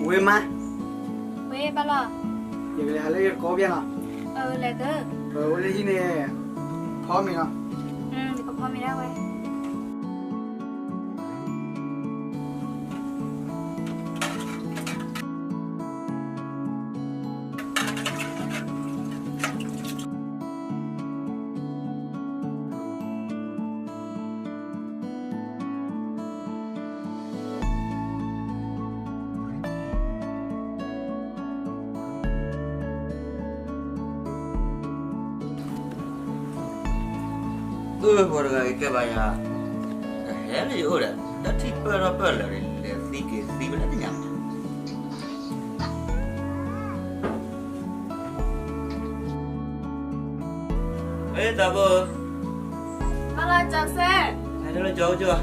ဝေးမ ဝေးပါလား ဒီကလေးဟာလေးကောပြန်လား လေက ဝေးလေးကြီးနေဖောမင်းလား ဒီကဖော်မိရဝဲ ဘောရကဲပါရဟဲ့လေဟုတ်တယ်တတိပရပလလေစီကေစီဘလက်ညံတဘော မလာကြဆဲ အဲ့ဒါကြောကြော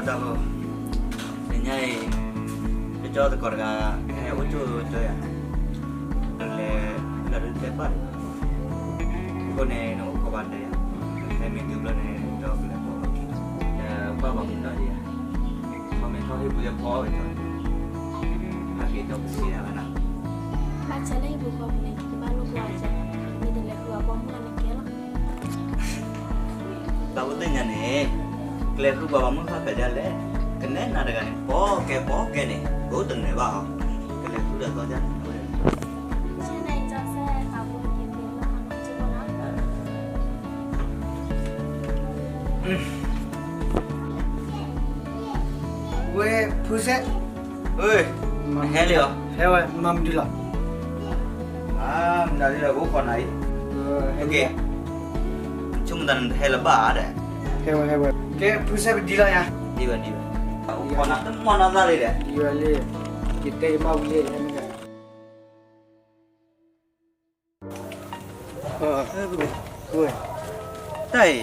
တဘောညနေကြောတော့ကောကအဲဝချိုကြောရလေလာရတဲ့ပါကိုနေနော်ကိုပါတဲ့အဲမင်းတို့လည်းတော့လည်းပေါ့ပါပါမင်းတို့ရဘာမင်းတို့ဘယ်ပေါ်ပဲတော့အကေတော့စီရပါလား မချလေးဘူကောနေဒီဘာလို့ပြောကြမိတယ်လေကဘောမလာနေကဲလား တော့တဲ့ညနေကလေးကဘာမှမဖတ်ကြလဲကနေနာတကနေပေါ်ကဲနေဘုဒ္ဓနေပါကလေးကတော့ကြတယ် ရှင်းနေကြဆဲအဘူကင်းပြန်လာချင်လား ဝေးဖူးဆက် ဟေးဟဲလေရော ဟဲဝဲမမ်ဒီလာ ဒါလေးတော့ခေါ်နိုင်โอเคချုံတန်ဟဲလပါတဲ့ ဟဲဝဲကဲဖူးဆက်ဒီလာရ ဒီပါခေါ်နာတမနာသားလေးတဲ့ ဒီရလေးဒီတေမောက်လေးအဲ့ဒါဝေး တိုင်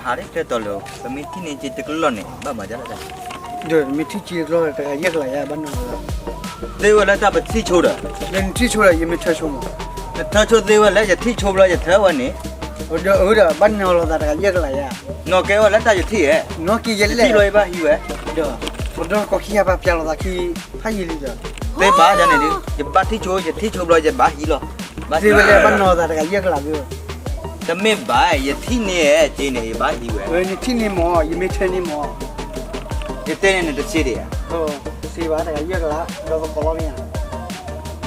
ဟာတဲ့တော်လို့သမီးတင်းနေချစ်တကလောနေဘာမှကြလား ဒီမီတီချီလောတကရက်လာရဘန်နော် သေးဝလက်တာပတိချိုးတာ လန်တီချိုရယမချချုံ ထားချိုးသေးဝလက်ရတိချိုးဘလို့ရထဲဝနေ ဟိုဒါဘန်နော်လာတကရက်လာရ နော်ကဲဝလက်တာရတိရဲ့ နော်ကီရက်လေ တိလွယ်ပါဟီဝဲ တော့ဘဒတော့ကီရပါပြလာတာကီဖိုင်လီကြ သေးပါကြနေဒီပတိချိုးရတိချိုးဘလို့ရဘာဟီလော ဒီဝလေဘန်နော်တကရက်လာပြီ သမင်းပါရတိနေရဲ့ကျင်းနေဘာဟီဝဲ ဝေနီတီနီမောယမချနီမော ဒီတဲ့နေတချစ်တယ် ဟိုစီပါတကရက်လာတော့ဘောလုံးရ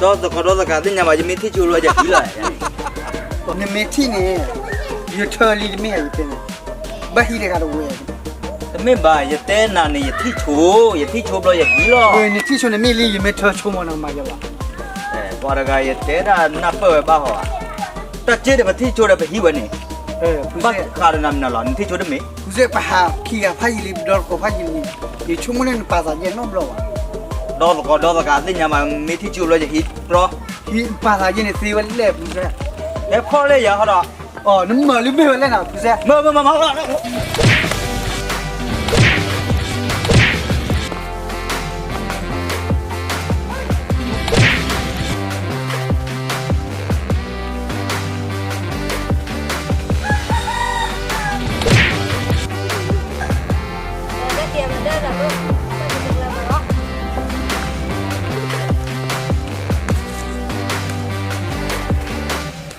တော့တော့ကတဲ့ညမှာယမတိချိုးလို့ရဟီလာ နမတီနေရထလီမီရတဲ့ဘာဟီရကတော့ဝေ သမင်းပါရတဲ့နာနေရတိချိုးဘလို့ရဟီလော ဝေနီတီချိုနေမီလီယမထချုံမနာမရပါ ဘောရကရတဲ့တာနပ်ပဲပါဟောတချစ်တယ်မတိချိုးတယ်ဘဟီဝနေ ဖူ ဘာ စေ ခါရနမ်နလာတိချိုးတယ်မေ ဖူစေပါဟာခီရဖိုင်လီဒေါ်ကိုဖိုင်လီဒီချုံမနေပါစာညနော်ဘလော တော့ကတဲ့ညမှာမေတိချိုးလို့ရဟီပရော ဒီပါစာညနေစီဝလေဖူစေ လေခေါ်လေရဟာတော့ အော်နမလူမေလဲနာဖူစေ မလက်တည်းမတဲ့တော့ဆက်ကြလ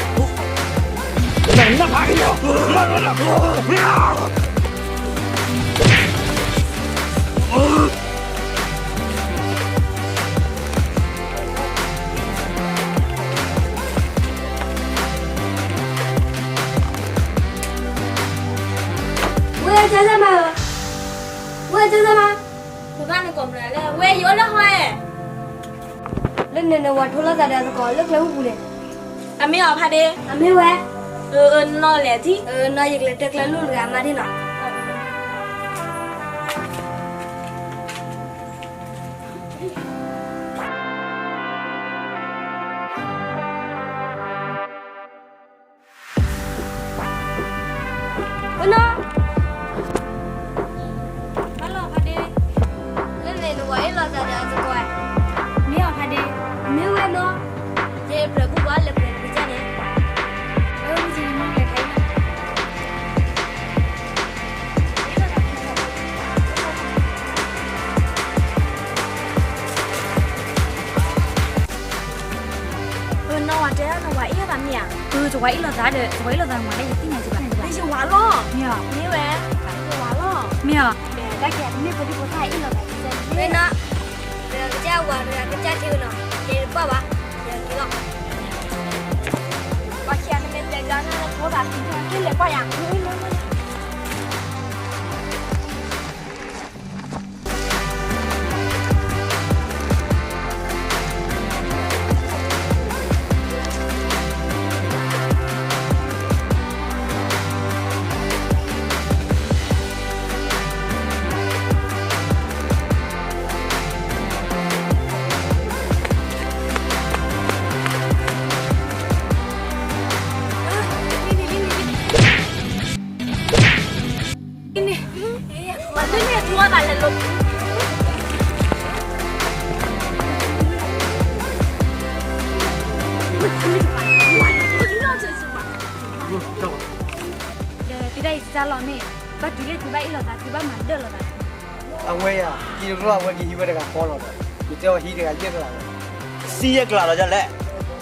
ာမှာ 我也真的吗？我也真的吗？我刚才讲不来了，我也有了哈。恁那我除了在这个，恁来屋里， အမေရောဖတ်တယ် 俺没喂， နော်လေတီ 那一个这个路干嘛的呢？ ဟ วันน่ะฮัลโหลพอดีเล่นในวัยเราจะได้สักวันไม่เอาพอดีไม่เว้นเนาะเจ็บเลยกูว่าเลยเป็นผู้ชายเนี่ยจริงมั้งเลยใครนะ 那我这样的话，一个半米啊，就为了咱的，为了咱我的一定要去办。那就完了，没有，因为就完了。没有。大姐，你不的不太一了吧？没呢，这个家我这个家庭呢，给爸爸也知道。我天，那边在家那个头发平常给来挂呀。我对面桌子来了。ဒီတိုင်းစားလို့နေဘာဒီလေဒီဘက်လောတာဒီဘက်မှာတက်လောတာ အဝဲရဒီလိုတော့ဝဲကြီးဝဲတကခေါ်တော့တယ်ဒီကြောဟီတကရက်လာတယ် စီးရကလာတော့ကြလက်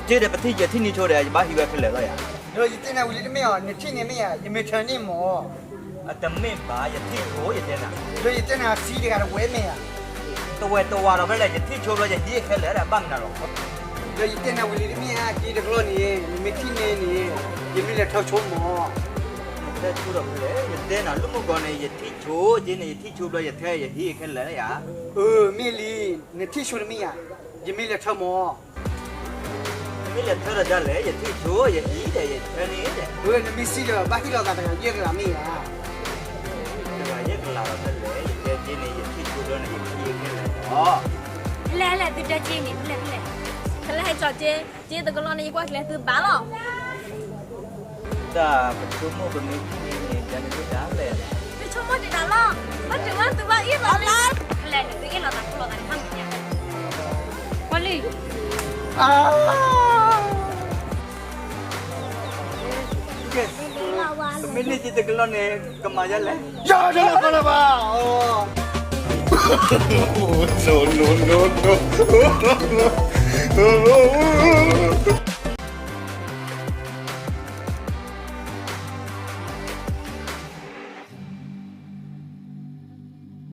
ကျေတဲ့ပတိကျထိနေချိုးတယ်ဘာဟီပဲဖြစ်လဲတော့ရ တို့ဒီတင်နေဦးလေးတမယောနေချင်းနေမရယမေထန်နေမော အတမင်းပါယတိကိုရတဲ့နာ တို့ဒီတင်နေစီးတကဝဲမေရ တဝဲတော်ဝါတော့ပဲလေယတိချိုးတော့ရဒီခဲလဲတဲ့ဘန်းနာတော့ တို့ဒီတင်နေဦးလေးတမရဒီတကလို့နေယမေထင်းနေနေယမေလက်ထောက်ချုံမော တဲ့ချိုးတော့လေယတဲ့နာလူမကောနေယတိချိုးကျင်းနေယတိချိုးတော့ရထဲရဒီခဲလဲရ မေလီနေတိရှုရမီယာယမေလက်ထောက်မော မင်းလည်းထဲတော့ကြလေယတိချိုးရဒီတဲ့ရထဲနေတဲ့ တို့နေမီစီတော့ဘာဟီလောကတကရက်လာမီယာ ဒါရက်ကလာတော့လေယကျင်းနေယတိချိုးတော့နေယဒီခဲလဲဟော 来，对着接你，来。看来还找接这个老那一挂起来是完了。 ဒါပထုမဘမင်းနေနေကြနေတာလေ 你出门这张了，我这晚对吧？一老了。来，这个老大，老大，他们家。ဝလေး အာ ကဲမင်းလေးတဲ့ကလောနေကမာရလဲ ရတယ်ခလာပါအော် no, no, no, no.